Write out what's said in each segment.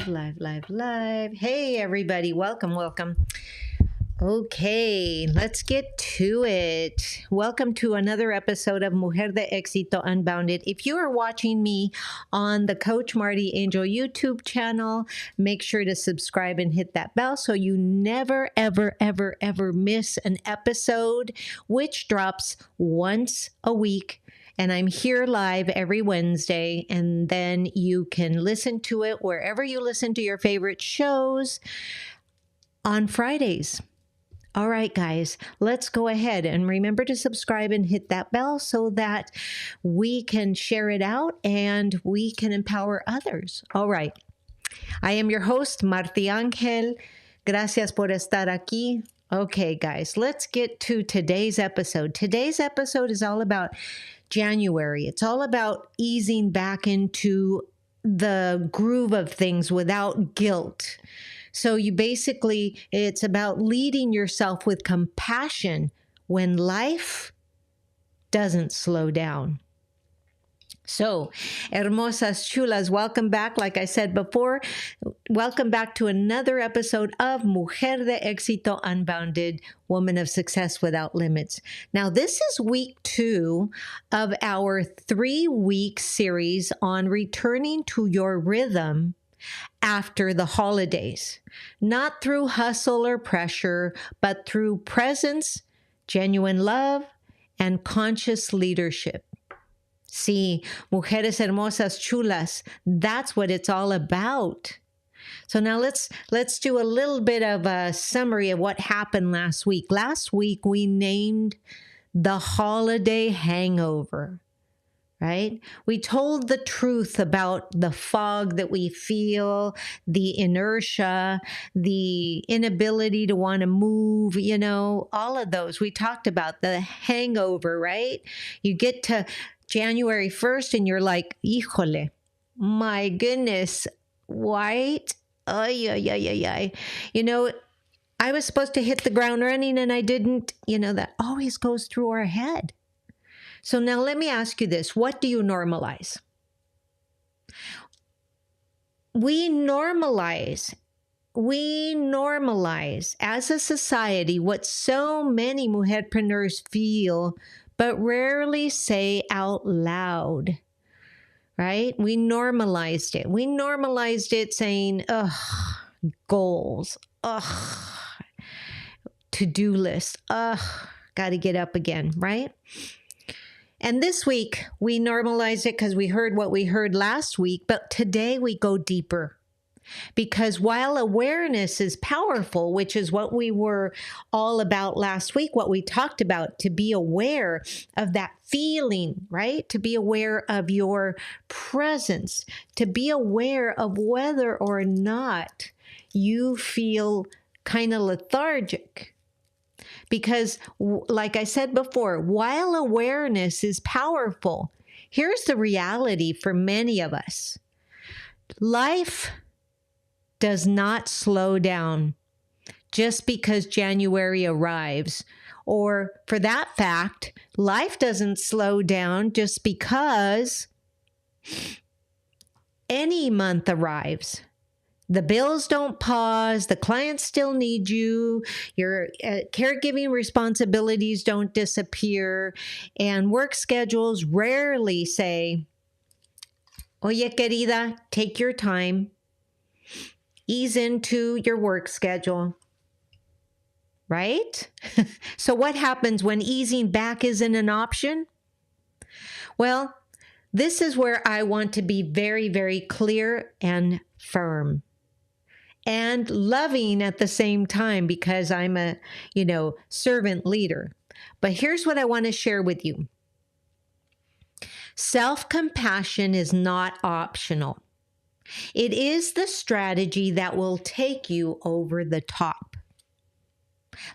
Live. Hey, everybody. Welcome. Okay, let's get to it. Welcome to another episode of Mujer de Éxito Unbounded. If you are watching me on the Coach MartiAngel YouTube channel, make sure to subscribe and hit that bell so you never, ever miss an episode, which drops once a week. And I'm here live every Wednesday, and then you can listen to it wherever you listen to your favorite shows on Fridays. All right, guys, let's go ahead and remember to subscribe and hit that bell so that we can share it out and we can empower others. All right. I am your host, MartiAngel. Gracias por estar aquí. Okay, guys, let's get to today's episode. Today's episode is all about January. It's all about easing back into the groove of things without guilt. So it's about leading yourself with compassion when life doesn't slow down. So, hermosas chulas, welcome back. Like I said before, welcome back to another episode of Mujer de Éxito Unbounded, Woman of Success Without Limits. Now, this is week 2 of our 3-week series on returning to your rhythm after the holidays, not through hustle or pressure, but through presence, genuine love, and conscious leadership. See, mujeres hermosas chulas, that's what it's all about. So now let's do a little bit of a summary of what happened last week. Last week, we named the holiday hangover, right? We told the truth about the fog that we feel, the inertia, the inability to want to move, all of those. We talked about the hangover, right? You get to January 1st and you're like, híjole, my goodness, white, ay. I was supposed to hit the ground running and I didn't. That always goes through our head. So now let me ask you this. What do you normalize? We normalize as a society what so many mujerpreneurs feel but rarely say out loud, right? We normalized it. We normalized it saying, goals, to-do list, got to get up again, right? And this week, we normalized it because we heard what we heard last week, but today we go deeper. Because while awareness is powerful, which is what we were all about last week, what we talked about, to be aware of that feeling, right? To be aware of your presence, to be aware of whether or not you feel kind of lethargic. Because like I said before, while awareness is powerful, here's the reality for many of us. Life does not slow down just because January arrives. Or for that fact, life doesn't slow down just because any month arrives. The bills don't pause, the clients still need you, your caregiving responsibilities don't disappear, and work schedules rarely say, oye, querida, take your time. Ease into your work schedule, right? So what happens when easing back isn't an option? Well, this is where I want to be very, very clear and firm and loving at the same time because I'm a, servant leader. But here's what I want to share with you. Self-compassion is not optional. It is the strategy that will take you over the top.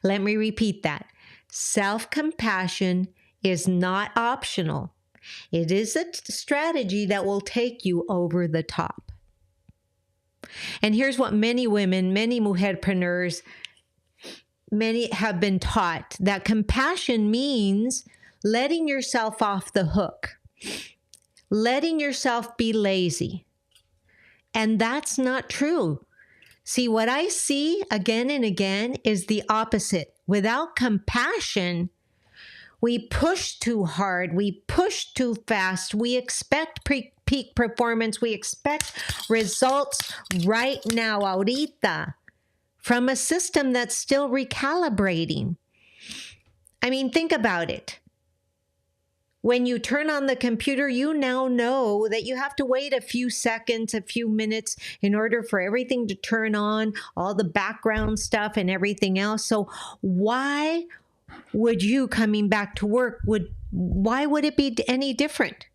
Let me repeat that. Self-compassion is not optional. It is a strategy that will take you over the top. And here's what many women, many mujerpreneurs, many have been taught, that compassion means letting yourself off the hook, letting yourself be lazy. And that's not true. See, what I see again and again is the opposite. Without compassion, we push too hard. We push too fast. We expect peak performance. We expect results right now, ahorita, from a system that's still recalibrating. I mean, think about it. When you turn on the computer, you now know that you have to wait a few seconds, a few minutes in order for everything to turn on, all the background stuff and everything else. So why would you coming back to work, why would it be any different?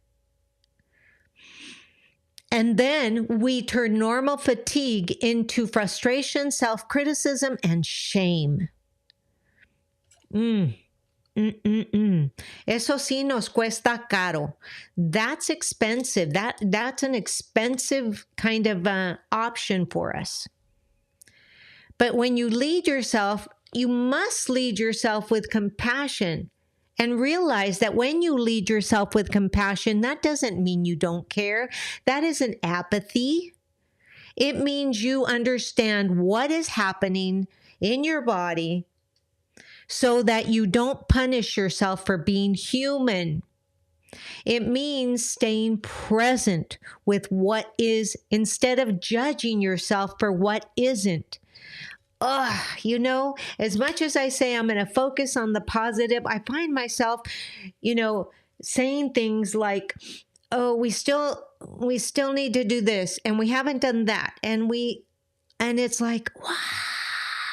And then we turn normal fatigue into frustration, self-criticism, and shame. Eso sí nos cuesta caro. That's expensive. That's an expensive kind of option for us. But when you lead yourself, you must lead yourself with compassion and realize that when you lead yourself with compassion, that doesn't mean you don't care. That isn't apathy. It means you understand what is happening in your body so that you don't punish yourself for being human. It means staying present with what is instead of judging yourself for what isn't. You know, as much as I say I'm going to focus on the positive, I find myself, saying things like, oh, we still need to do this and we haven't done that. And it's like, wow.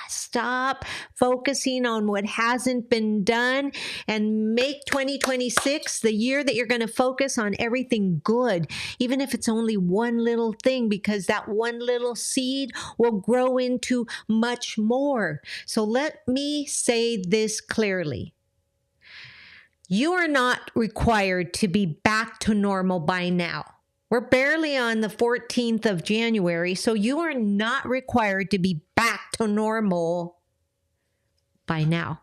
Stop focusing on what hasn't been done and make 2026 the year that you're going to focus on everything good, even if it's only one little thing, because that one little seed will grow into much more. So let me say this clearly. You are not required to be back to normal by now. We're barely on the 14th of January, so you are not required to be back to normal by now.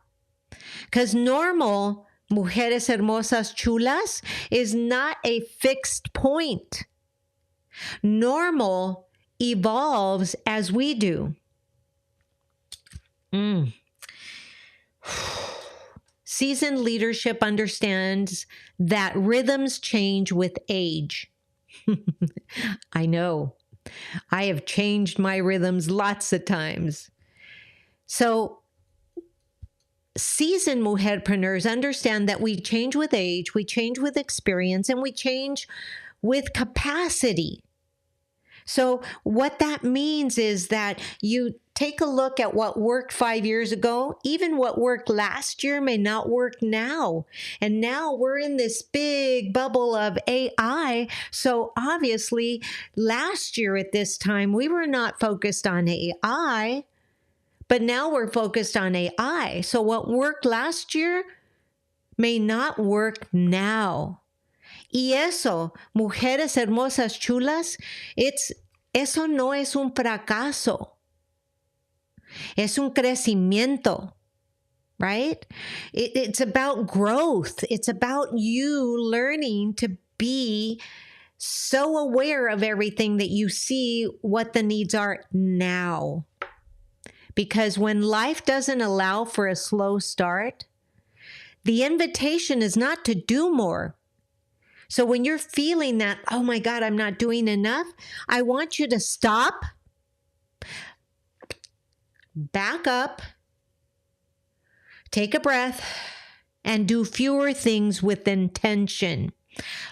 Because normal, mujeres hermosas chulas, is not a fixed point. Normal evolves as we do. Seasoned leadership understands that rhythms change with age. I know. I have changed my rhythms lots of times. So seasoned mujerpreneurs understand that we change with age, we change with experience, and we change with capacity. So what that means is that you take a look at what worked 5 years ago. Even what worked last year may not work now. And now we're in this big bubble of AI. So obviously, last year at this time, we were not focused on AI, but now we're focused on AI. So what worked last year may not work now. Y eso, mujeres hermosas chulas, eso no es un fracaso. Es un crecimiento, right? It's about growth. It's about you learning to be so aware of everything that you see what the needs are now. Because when life doesn't allow for a slow start, the invitation is not to do more. So when you're feeling that, oh my God, I'm not doing enough, I want you to stop, back up, take a breath, and do fewer things with intention.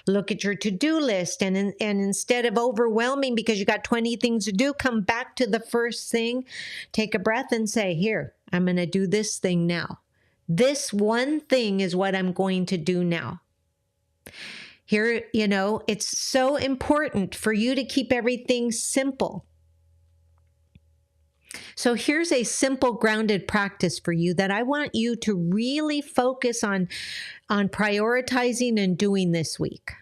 Look at your to-do list, and instead of overwhelming because you got 20 things to do, come back to the first thing, take a breath and say, here, I'm going to do this thing now. This one thing is what I'm going to do now. Here, it's so important for you to keep everything simple. So here's a simple grounded practice for you that I want you to really focus on prioritizing and doing this week.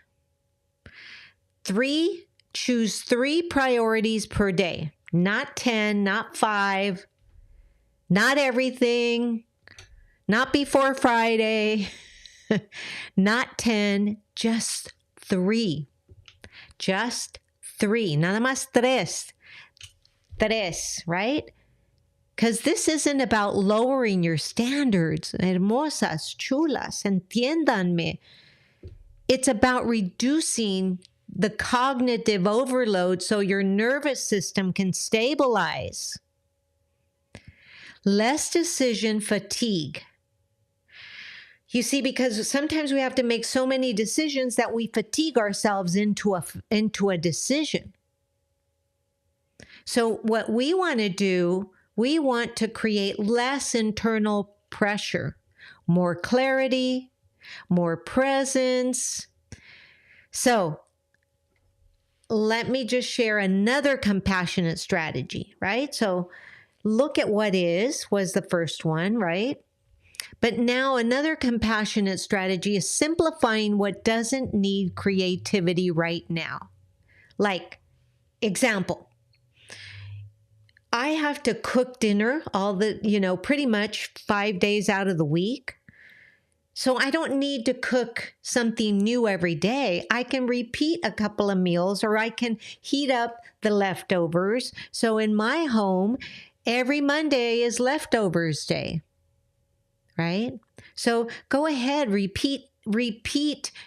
Choose 3 priorities per day, not 10, not 5, not everything, not before Friday, not 10, just 3. Just 3, nada más tres. Tres, right? Because this isn't about lowering your standards. Hermosas, chulas, entiéndanme. It's about reducing the cognitive overload so your nervous system can stabilize. Less decision fatigue. You see, because sometimes we have to make so many decisions that we fatigue ourselves into a decision. So what we want to do, we want to create less internal pressure, more clarity, more presence. So let me just share another compassionate strategy, right? So look at what was the first one, right? But now another compassionate strategy is simplifying what doesn't need creativity right now. Like, example, I have to cook dinner pretty much 5 days out of the week. So I don't need to cook something new every day. I can repeat a couple of meals, or I can heat up the leftovers. So in my home, every Monday is leftovers day, right? So go ahead, repeat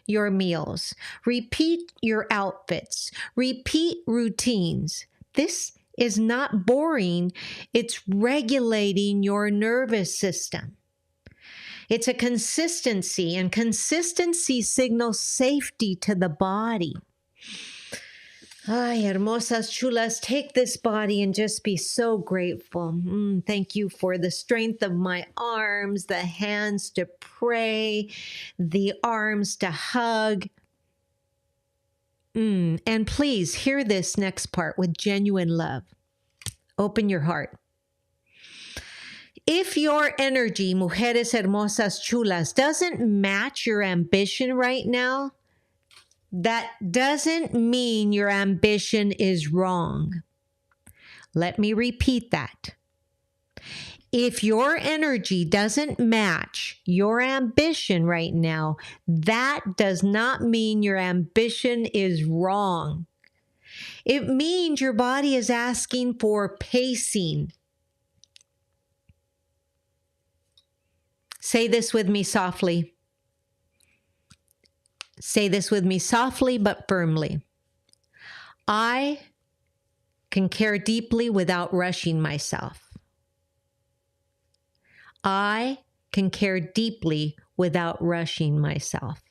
your meals, repeat your outfits, repeat routines. This is not boring. It's regulating your nervous system. It's a consistency, and consistency signals safety to the body. Ay, hermosas, chulas, take this body and just be so grateful. Thank you for the strength of my arms, the hands to pray, the arms to hug. And please hear this next part with genuine love. Open your heart. If your energy, mujeres hermosas chulas, doesn't match your ambition right now, that doesn't mean your ambition is wrong. Let me repeat that. If your energy doesn't match your ambition right now, that does not mean your ambition is wrong. It means your body is asking for pacing. Say this with me softly. Say this with me softly but firmly. I can care deeply without rushing myself. I can care deeply without rushing myself.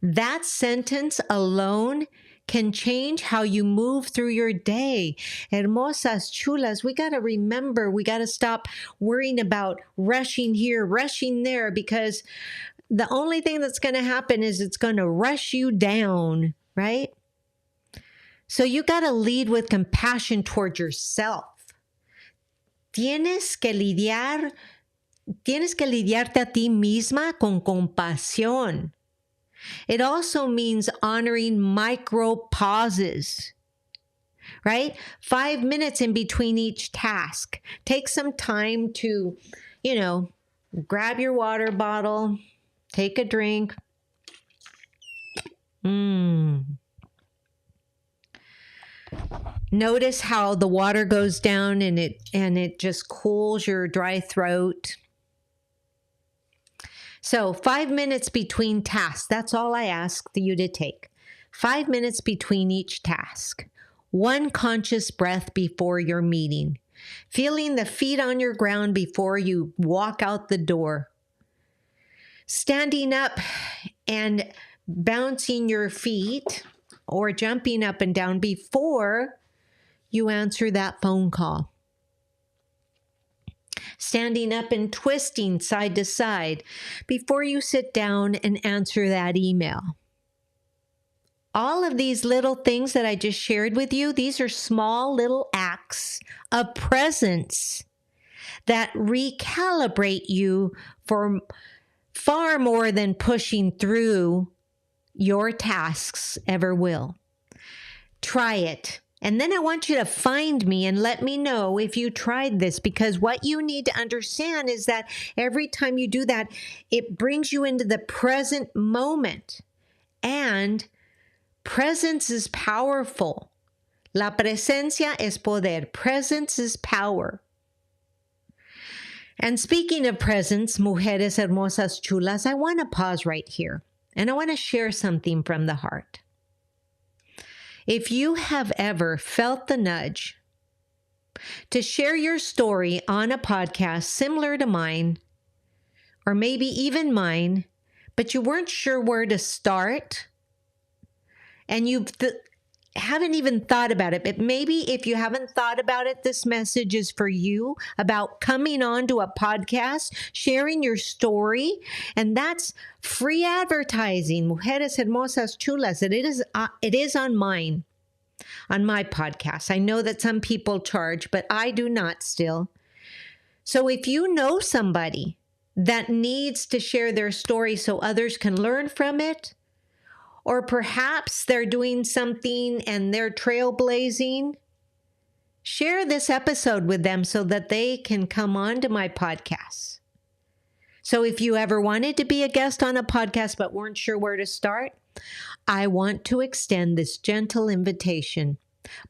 That sentence alone can change how you move through your day. Hermosas, chulas, we got to remember, we got to stop worrying about rushing here, rushing there, because the only thing that's going to happen is it's going to rush you down, right? So you got to lead with compassion toward yourself. Tienes que lidiarte a ti misma con compasión. It also means honoring micro pauses, right? 5 minutes in between each task. Take some time to, grab your water bottle, take a drink. Notice how the water goes down and it just cools your dry throat. So 5 minutes between tasks, that's all I ask you to take. 5 minutes between each task. 1 conscious breath before your meeting. Feeling the feet on your ground before you walk out the door. Standing up and bouncing your feet or jumping up and down before you answer that phone call. Standing up and twisting side to side before you sit down and answer that email. All of these little things that I just shared with you, these are small little acts of presence that recalibrate you for far more than pushing through your tasks ever will. Try it. And then I want you to find me and let me know if you tried this, because what you need to understand is that every time you do that, it brings you into the present moment. And presence is powerful. La presencia es poder. Presence is power. And speaking of presence, mujeres hermosas chulas, I want to pause right here and I want to share something from the heart. If you have ever felt the nudge to share your story on a podcast similar to mine, or maybe even mine, but you weren't sure where to start, and you haven't even thought about it, but maybe if you haven't thought about it, this message is for you about coming on to a podcast, sharing your story, and that's free advertising. Mujeres hermosas chulas. It is on mine. On my podcast. I know that some people charge, but I do not still. So if you know somebody that needs to share their story so others can learn from it, or perhaps they're doing something and they're trailblazing, share this episode with them so that they can come on to my podcast. So if you ever wanted to be a guest on a podcast but weren't sure where to start, I want to extend this gentle invitation.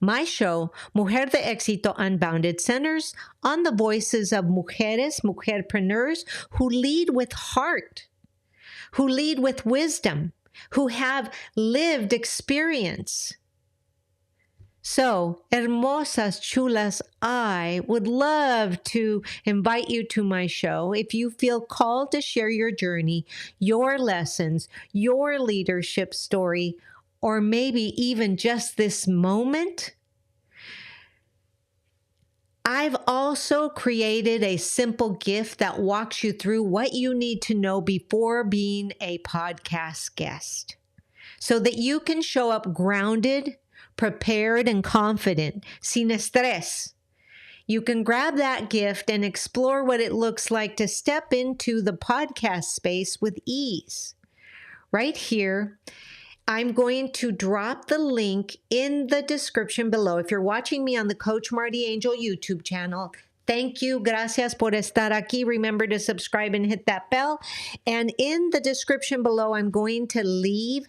My show, Mujer de Éxito Unbounded, centers on the voices of mujeres, mujerpreneurs, who lead with heart, who lead with wisdom, who have lived experience. So, hermosas chulas, I would love to invite you to my show. If you feel called to share your journey, your lessons, your leadership story, or maybe even just this moment, I've also created a simple gift that walks you through what you need to know before being a podcast guest, so that you can show up grounded, prepared, and confident, sin estrés. You can grab that gift and explore what it looks like to step into the podcast space with ease. Right here, I'm going to drop the link in the description below. If you're watching me on the Coach MartiAngel YouTube channel, thank you. Gracias por estar aquí. Remember to subscribe and hit that bell. And in the description below, I'm going to leave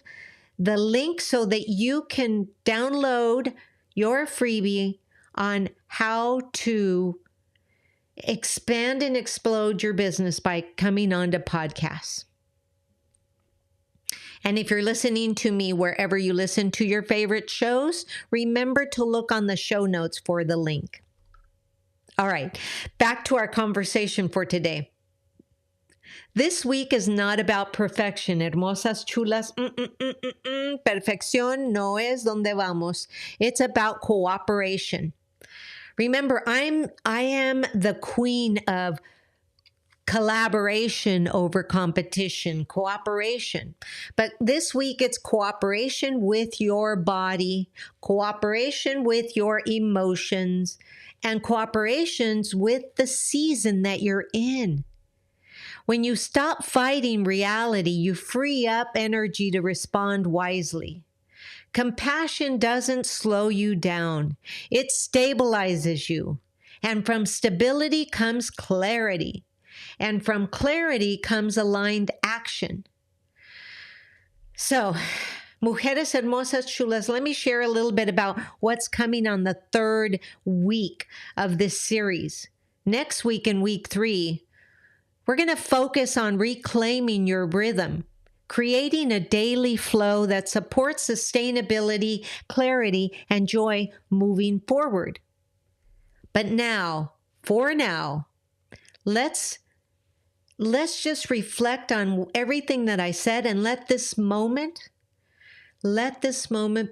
the link so that you can download your freebie on how to expand and explode your business by coming on to podcasts. And if you're listening to me wherever you listen to your favorite shows, remember to look on the show notes for the link. All right, back to our conversation for today. This week is not about perfection, hermosas chulas. Perfección no es donde vamos. It's about cooperation. Remember, I am the queen of collaboration over competition, cooperation. But this week it's cooperation with your body, cooperation with your emotions, and cooperations with the season that you're in. When you stop fighting reality, you free up energy to respond wisely. Compassion doesn't slow you down. It stabilizes you. And from stability comes clarity. And from clarity comes aligned action. So, mujeres hermosas chulas, let me share a little bit about what's coming on the third week of this series. Next week in week 3, we're going to focus on reclaiming your rhythm, creating a daily flow that supports sustainability, clarity, and joy moving forward. But now, for now, let's just reflect on everything that I said and let this moment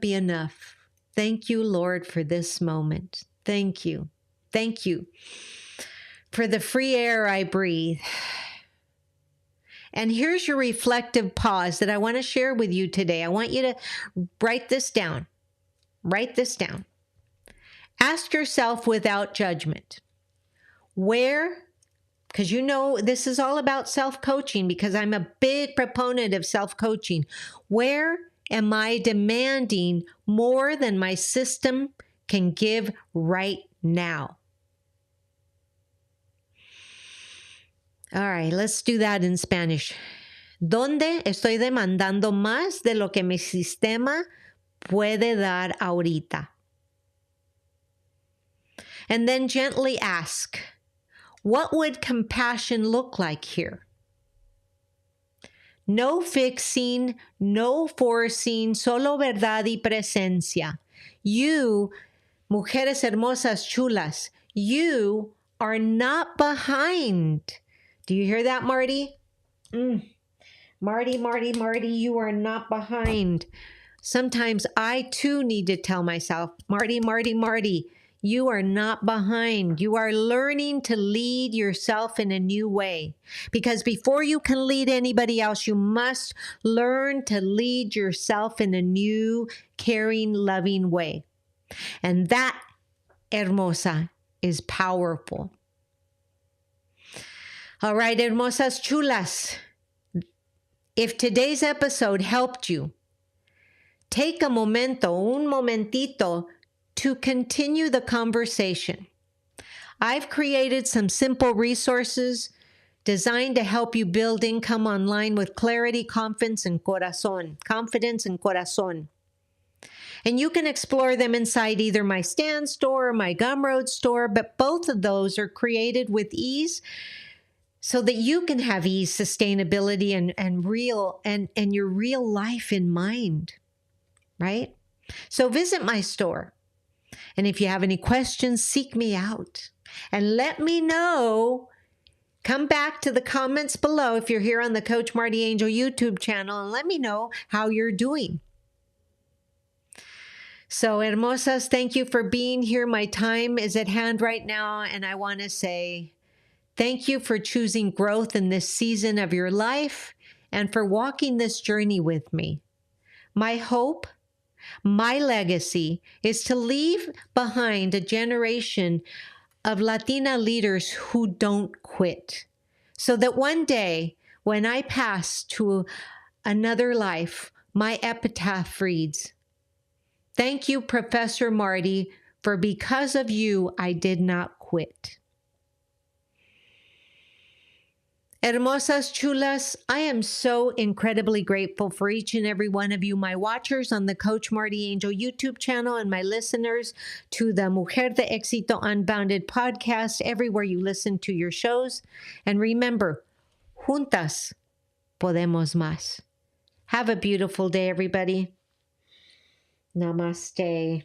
be enough. Thank you, Lord, for this moment. Thank you. Thank you for the free air I breathe. And here's your reflective pause that I want to share with you today. I want you to write this down. Write this down. Ask yourself without judgment, because you know this is all about self-coaching, because I'm a big proponent of self-coaching. Where am I demanding more than my system can give right now? All right, let's do that in Spanish. ¿Dónde estoy demandando más de lo que mi sistema puede dar ahorita? And then gently ask, what would compassion look like here? No fixing, no forcing, solo verdad y presencia. You, mujeres hermosas, chulas, you are not behind. Do you hear that, Marty? Marty, you are not behind. Sometimes I too need to tell myself, Marty, you are not behind. You are learning to lead yourself in a new way. Because before you can lead anybody else, you must learn to lead yourself in a new, caring, loving way. And that, hermosa, is powerful. All right, hermosas chulas. If today's episode helped you, take a momento, un momentito, to continue the conversation. I've created some simple resources designed to help you build income online with clarity, confidence, and corazón. And you can explore them inside either my Stan store or my Gumroad store, but both of those are created with ease so that you can have ease, sustainability, and your real life in mind, right? So visit my store. And if you have any questions, seek me out and let me know. Come back to the comments below if you're here on the Coach MartiAngel YouTube channel and let me know how you're doing. So, hermosas, thank you for being here. My time is at hand right now, and I want to say thank you for choosing growth in this season of your life and for walking this journey with me. My hope, my legacy is to leave behind a generation of Latina leaders who don't quit, so that one day when I pass to another life, my epitaph reads, "Thank you, Professor Marty, for because of you, I did not quit." Hermosas chulas, I am so incredibly grateful for each and every one of you, my watchers on the Coach MartiAngel YouTube channel and my listeners to the Mujer de Éxito Unbounded podcast, everywhere you listen to your shows. And remember, juntas podemos más. Have a beautiful day, everybody. Namaste.